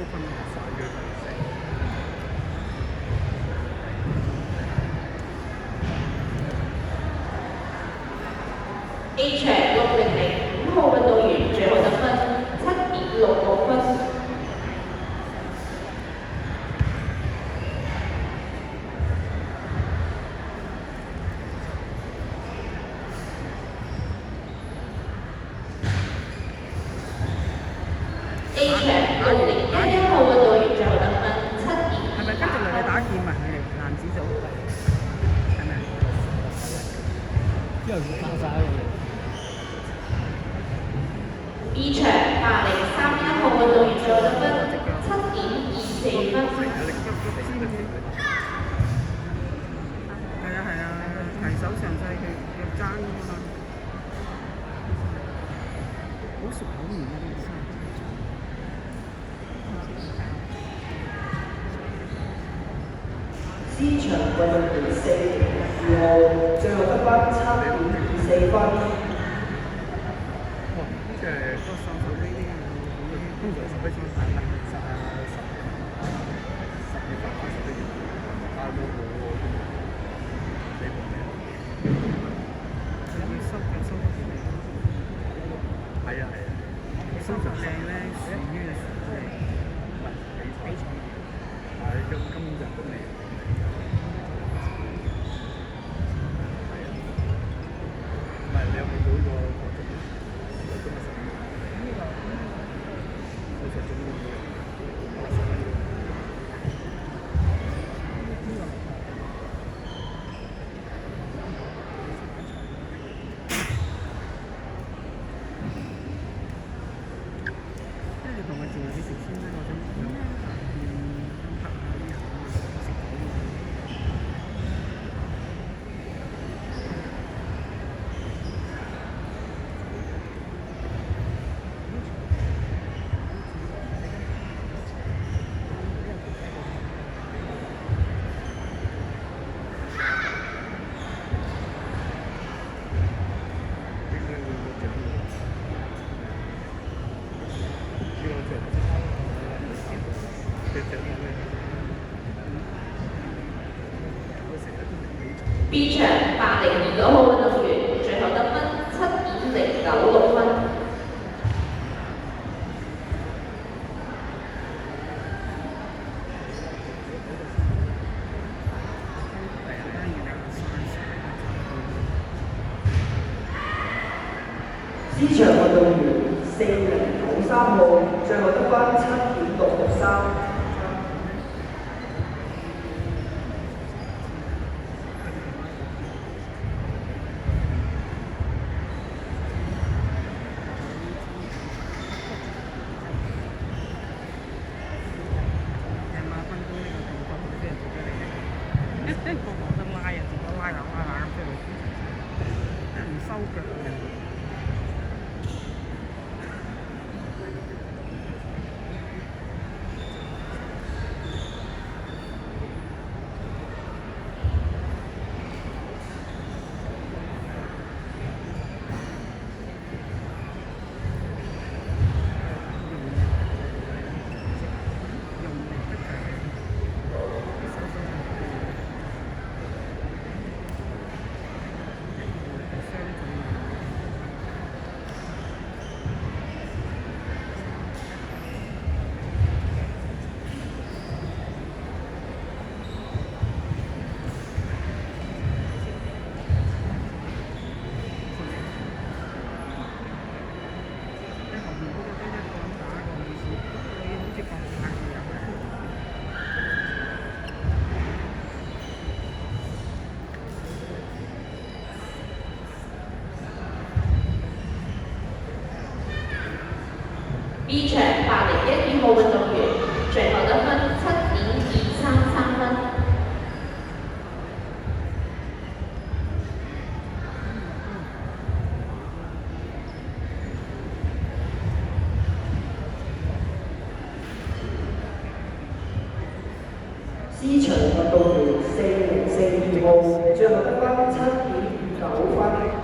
A 場600五號運動員最後得分7.66分。A 場6011號運動員最後得分7.28係咪跟住嚟打劍啊？佢哋男子組係咪？之後要拋晒佢哋。B 場8031號運動員最後得分7.24分。係啊，提手上勢佢要爭㗎嘛，好熟口面啊！呢個衫。C 場運動員4號最後得分7.24分。即係都上手呢啲，通常10分鐘打啦，10月份開始都要打到我呢部咩？要收幾年？係啊，收就靚咧，屬於嘅時候唔係比賽，係根本就唔靚。唔係你有冇做呢個過程？同我做啲食先啦，我想拍下啲食譜。B 場8029號運動員最後得分7.096分。C 場運動員4093號最後得分7.663。個個都拉啊，自己拉下咁即係唔收腳嘅。B 場8012號運動員最後得分7.233分。C 場運動員4042號最後得分7.59分。